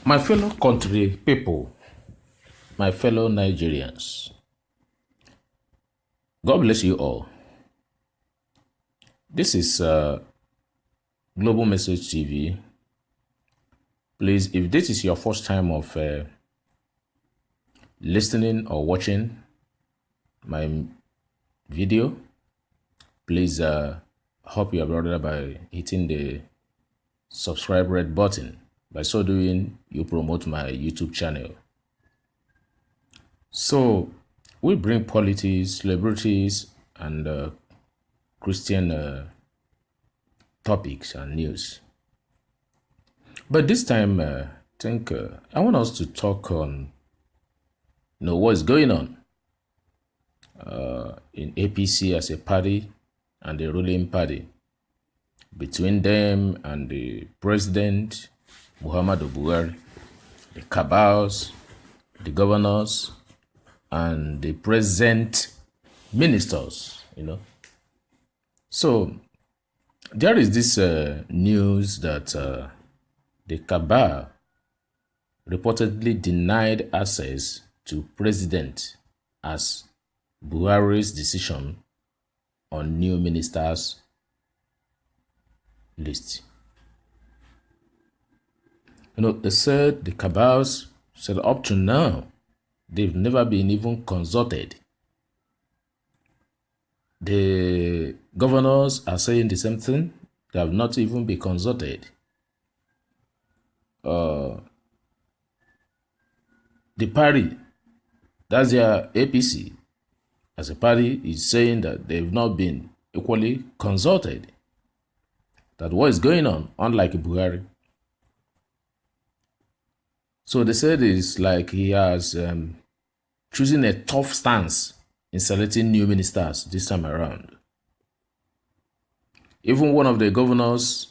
My fellow country people, my fellow Nigerians, God bless you all. This is Global Message TV. Please, if this is your first time of listening or watching my video, please help your brother by hitting the subscribe red button. By so doing, you promote my YouTube channel. So, we bring politics, celebrities, and Christian topics and news. But this time, I think I want us to talk on, what's going on in APC as a party and the ruling party, between them and the president, Buhari, the cabals, the governors, and the present ministers, So, there is this news that the cabal reportedly denied access to president as Buhari's decision on new ministers list. They said, the cabals said up to now, they've never been even consulted. The governors are saying the same thing. They have not even been consulted. The party, that's their APC, as a party, is saying that they've not been equally consulted. That what is going on, unlike Buhari. So they said it's like he has choosing a tough stance in selecting new ministers this time around. Even one of the governors,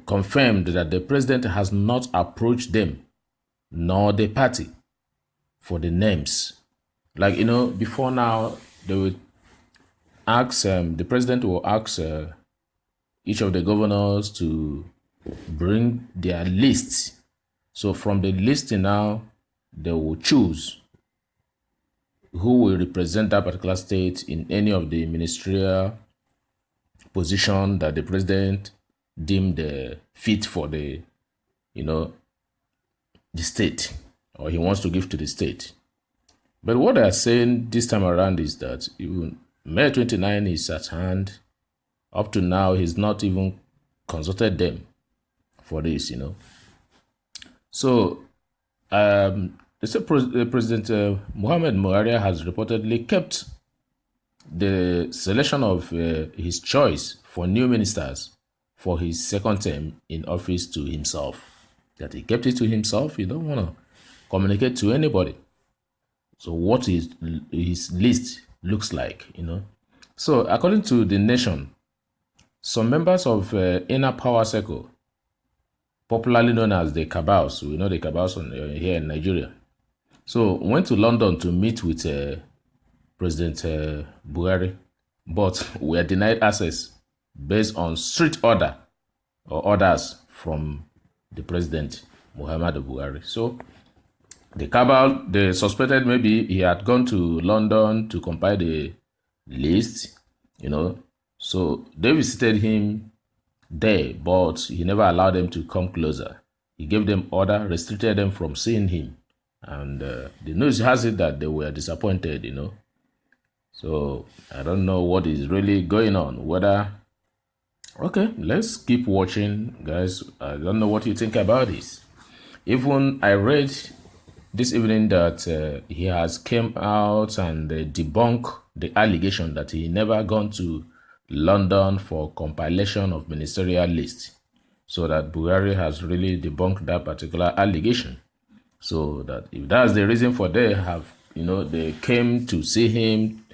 confirmed that the president has not approached them, nor the party, for the names. Like, before now, they would ask, the president will ask each of the governors to bring their lists. So from the list now, they will choose who will represent that particular state in any of the ministerial position that the president deemed fit for the state, or he wants to give to the state. But what they are saying this time around is that even May 29 is at hand. Up to now, he's not even consulted them for this, So, President Muhammad Buhari has reportedly kept the selection of his choice for new ministers for his second term in office to himself. That he kept it to himself. He don't want to communicate to anybody. So what his list looks like, So according to The Nation, some members of Inner Power Circle, popularly known as the cabals, we know the cabals here in Nigeria, so went to London to meet with President Buhari, but were denied access based on strict order or orders from the president, Muhammad Buhari. So the cabal, they suspected maybe he had gone to London to compile the list, So they visited him there, but he never allowed them to come closer. He gave them order, restricted them from seeing him. And the news has it that they were disappointed, So I don't know what is really going on. Okay, let's keep watching, guys. I don't know what you think about this. Even I read this evening that he has came out and debunked the allegation that he never gone to London for compilation of ministerial lists. So that Buhari has really debunked that particular allegation. So that if that's the reason for they came to see him,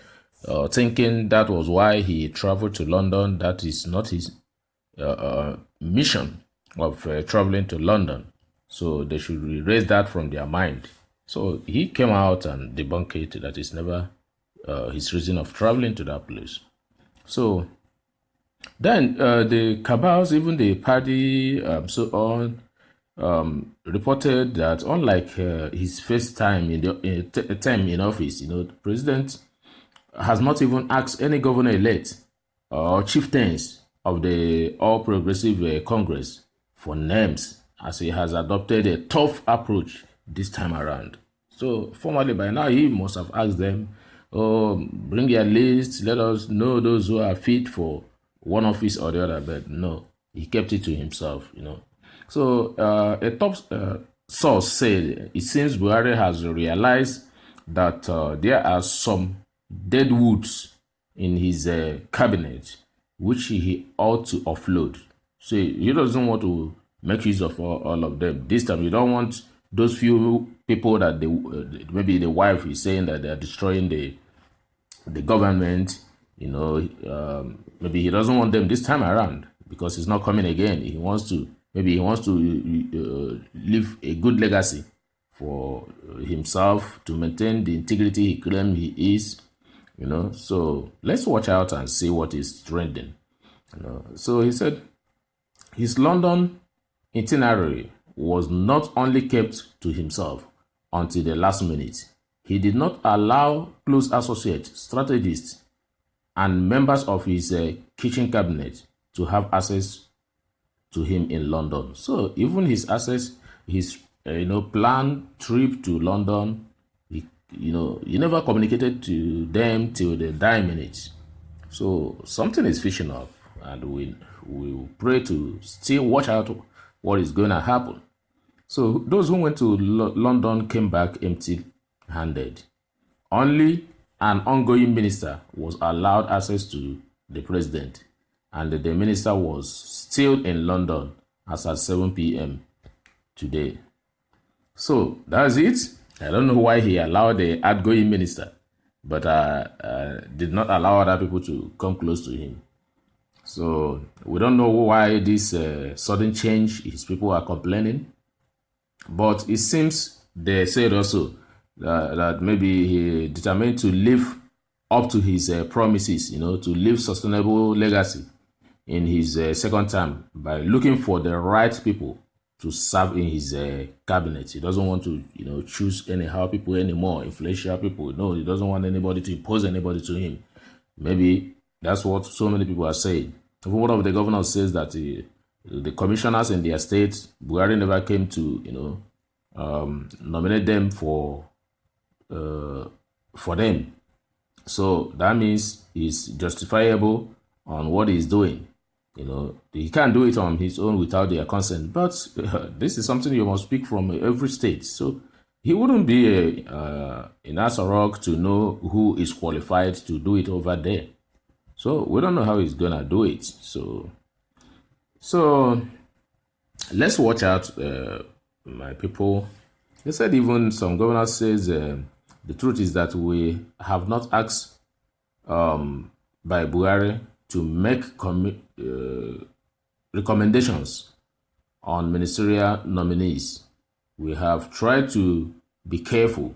thinking that was why he traveled to London, that is not his mission of traveling to London. So they should erase that from their mind. So he came out and debunked it, that is never his reason of traveling to that place. So then the cabals, even the party, so on, reported that unlike his first time in the time in office, the president has not even asked any governor-elect or chieftains of the All Progressive Congress for names, as he has adopted a tough approach this time around. So formally by now he must have asked them, oh, bring your list, let us know those who are fit for one office or the other, but no, he kept it to himself. So a top source said it seems Buhari has realized that there are some dead woods in his cabinet which he ought to offload. So he doesn't want to make use of all of them. This time you don't want those few people that maybe the wife is saying that they are destroying the government. Maybe he doesn't want them this time around because he's not coming again. He wants to leave a good legacy for himself, to maintain the integrity he claims he is. So let's watch out and see what is trending. So he said his London itinerary was not only kept to himself until the last minute. He did not allow close associates, strategists, and members of his kitchen cabinet to have access to him in London. So even his planned trip to London, he never communicated to them till the dying minute. So something is fishing up, and we pray to still watch out what is going to happen. So those who went to London came back empty-handed. Only an ongoing minister was allowed access to the president, and the minister was still in London as at 7 p.m. today. So that's it. I don't know why he allowed the outgoing minister, but did not allow other people to come close to him. So we don't know why this sudden change, his people are complaining. But it seems they said also that maybe he determined to live up to his promises, to leave sustainable legacy in his second term by looking for the right people to serve in his cabinet. He doesn't want to, choose anyhow people anymore, influential people. No, he doesn't want anybody to impose anybody to him. Maybe that's what so many people are saying. One of the governors says that the commissioners in their state, Buhari never came to, nominate them for them. So that means he's justifiable on what he's doing. He can't do it on his own without their consent. But this is something you must speak from every state. So he wouldn't be in Asarok to know who is qualified to do it over there. So we don't know how he's gonna do it. So let's watch out, my people. They said even some governors says the truth is that we have not asked by Buhari to make recommendations on ministerial nominees. We have tried to be careful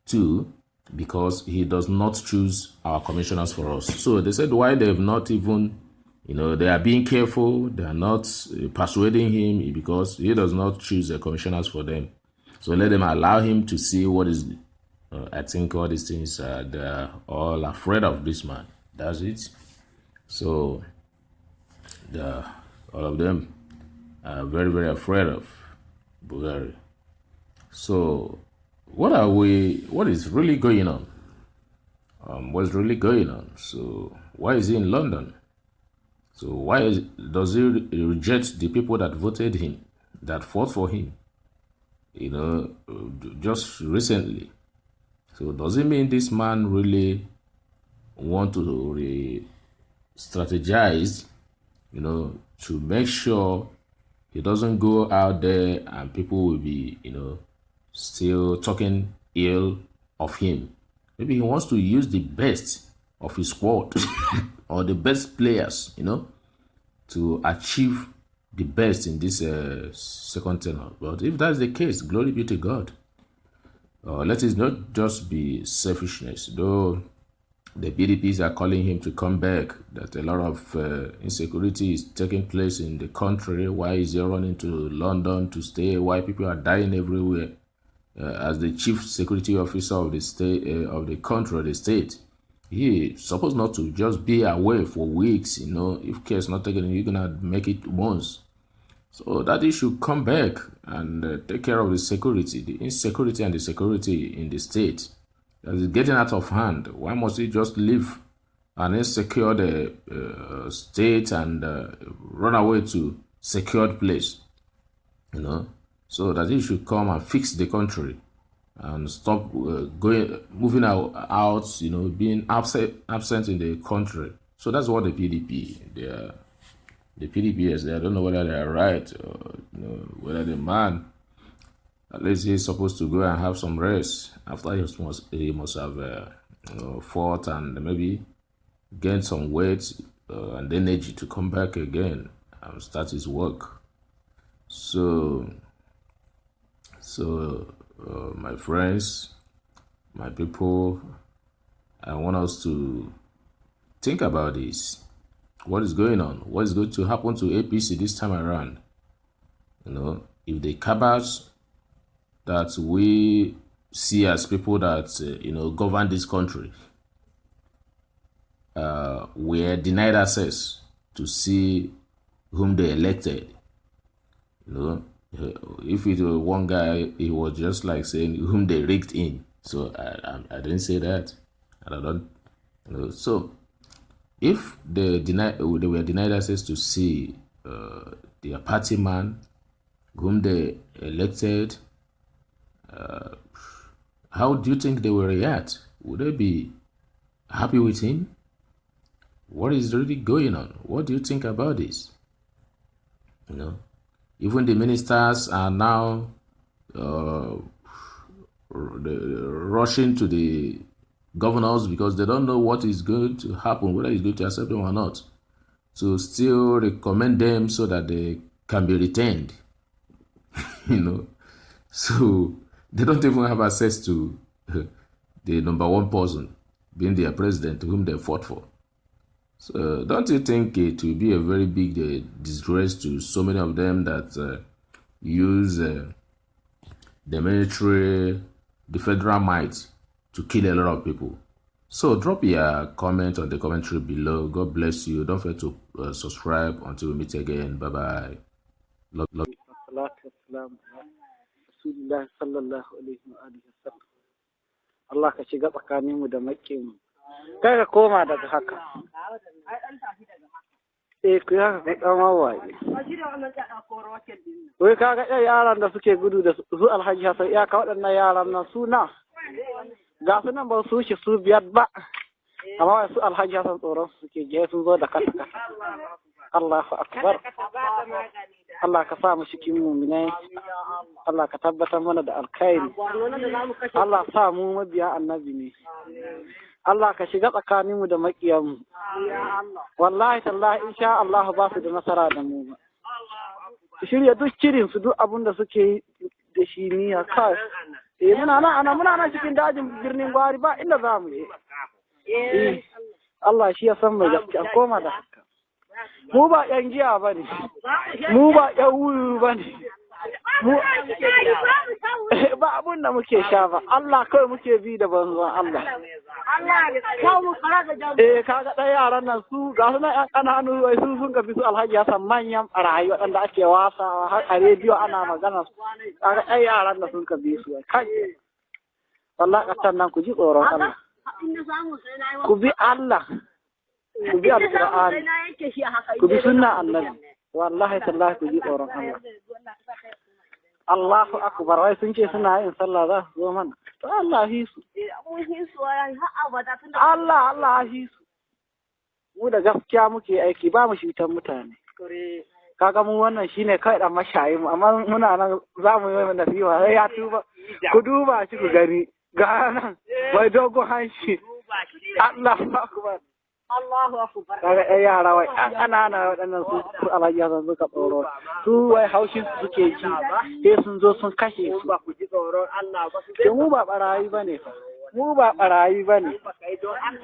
too, because he does not choose our commissioners for us. So they said why they've not even, they are being careful, they are not persuading him because he does not choose the commissioners for them. So let them allow him to see what is, I think all these things, they're all afraid of this man. That's it. So all of them are very, very afraid of Buhari. So what is really going on? What's really going on? So why is he in London? So why does he reject the people that voted him, that fought for him, just recently? So does it mean this man really want to strategize, to make sure he doesn't go out there and people will be, still talking ill of him? Maybe he wants to use the best of his squad or the best players, to achieve the best in this second tenure. But if that's the case, glory be to God. Let it not just be selfishness, though The PDPs are calling him to come back, that a lot of insecurity is taking place in the country. Why is he running to London to stay? Why people are dying everywhere? As the chief security officer of the state, of the country, the state, he supposed not to just be away for weeks. If care is not taken, you're gonna make it once. So that he should come back and take care of the security, the insecurity and the security in the state. That is getting out of hand. Why must he just leave an insecure state and run away to secured place? So that he should come and fix the country and stop moving out, being absent in the country. So that's what the PDP, the PDPs, I don't know whether they are right or whether the man, at least he's supposed to go and have some rest after he must have fought and maybe gained some weight and energy to come back again and start his work. So my friends, my people, I want us to think about this. What is going on? What is going to happen to APC this time around? If the cabals that we see as people that govern this country were denied access to see whom they elected. If it were one guy, he was just like saying whom they rigged in. So I didn't say that, and I don't. So if they were denied access to see their party man whom they elected, how do you think they will react? Would they be happy with him? What is really going on? What do you think about this? Even the ministers are now rushing to the governors because they don't know what is going to happen, whether he's going to accept them or not, to still recommend them so that they can be retained. So they don't even have access to the number one person being their president, whom they fought for. So don't you think it will be a very big disgrace to so many of them that use the military, the federal might to kill a lot of people? So drop your comment on the commentary below. God bless you. Don't forget to subscribe. Until we meet again. Bye-bye. Love. Allah ka shiga tsakaninmu da maƙinmu. Kai ka koma daga haka. Ku yi haka kai ɗan waye. Wai ka ga yaran da suke gudu da su Alhaji Hassan iyaka waɗannan yaran nan suna. Ga su nan ba su wuce su biyar ba. Amma wai su Alhaji Hassan tsoron su suke je sun zo da kasa. Allahu akbar. Allah ka sa mu cikin mu'minai. Allah ka tabbatar mana da alkhairi. Allah sa mu mabiya annabi ne. Allah ka shiga tsakaninmu da maƙiyanmu. Wallahi tallahi insha Allah ba su da nasara da mu ba. Su shirya duk cirin su duk abin da suke yi da shi niyya kai. Muna nan cikin dajin birnin Gwari ba inda za mu yi. Allah shi ya san mai gaskiya koma da haka. Mu ba ƴan giya ba ne, mu ba ƴan wuyu ba ne, ba abun da muke sha ba, Allah kawai muke bi da banzan Allah. Kaga ɗaya yaran nan su ga su na ƴan ƙananu wai su sun gabi su Alhaji Hassan manyan ɓarayi waɗanda ake wasa har a rediyo ana magana su. Kaga ɗaya yaran nan sun gabi su kai. Wallahi ƙasar nan ku ji tsoron Allah. Ku bi Allah. Ku bi alƙur'ani, ku bi sunna annabi, wallahi tallahi ku ji tsoron Allah. Allahu akbar, wai sun ce suna yin sallah za su zo mana. To Allah hi su. Allah hi su. Mu da gaskiya muke aiki ba mu shitan mutane. Kaga mu wannan shine kai dan mashayi mu amma muna nan za mu yi nasiha sai ya tuba. Ku duba shi ku gani. Ga nan wai dogon hanshi. Allahu akbar. Allahu akbar. Kaga yara wai ƙanana waɗannan su Alhaji Hassan suka tsoro. Su wai haushin su suke ji. Sai sun zo sun kashe su. Ba ku ji tsoron Allah ba. Mu ba barayi bane fa. mu ba barayi bane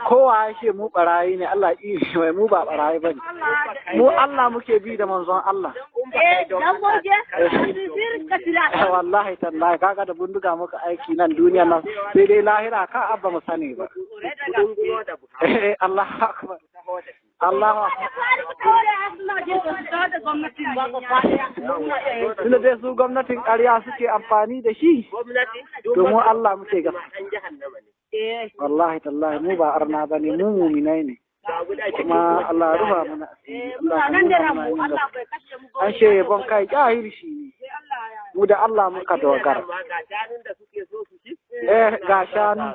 kowa ya ce mu barayi ne Allah mai mu ba barayi bane mu Allah muke bi da manzon Allah wallahi tallahi kaga da bunduga muka aiki nan duniya nan sai dai lahira ka abba mu sani ba Allah akbar Allah tunda dai su gwamnatin ƙarya suke amfani da shi domin Allah muke gasa wallahi tallahi mu ba arna bane mu muminai ne kuma Allah rufa mana an ce ban kai jahil shi ne mu da Allah muka dogara ga shanu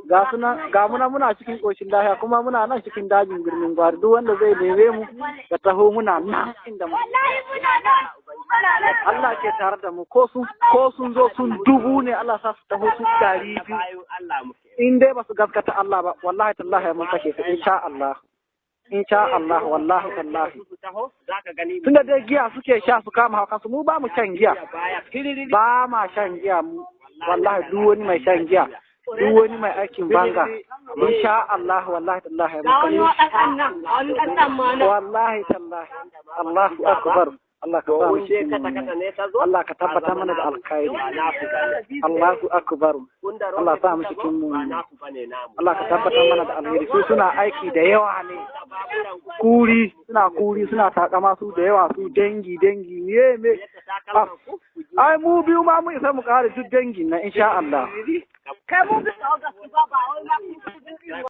ga su ma ga muna cikin koshin lahiya kuma muna nan cikin dajin birnin Gwari duk wanda zai neme mu ya taho muna nan inda mu Allah ke tare da mu ko sun zo sun dubu ne Allah sa su taho su 200 in dai ba su gaskata Allah ba wallahi tallahi mun kashe su insha Allah wallahi tallahi tunda dai giya suke sha su kama hauka su mu ba mu shan giya ba ma shan giya mu wallahi duk wani mai shan giya duk wani mai aikin banga insha Allah wallahi tallahi wallahi tallahi Allahu akbar Allah ka samu Allah ka tabbata mana da alkhairi Allahu akbar Allah sa mu cikin mu Allah ka tabbata mana da alheri su suna aiki da yawa ne suna takama su da yawa su dangi me ai mu biyu ma mu isa mu kare duk dangin na insha Allah kai mu bisa ga ba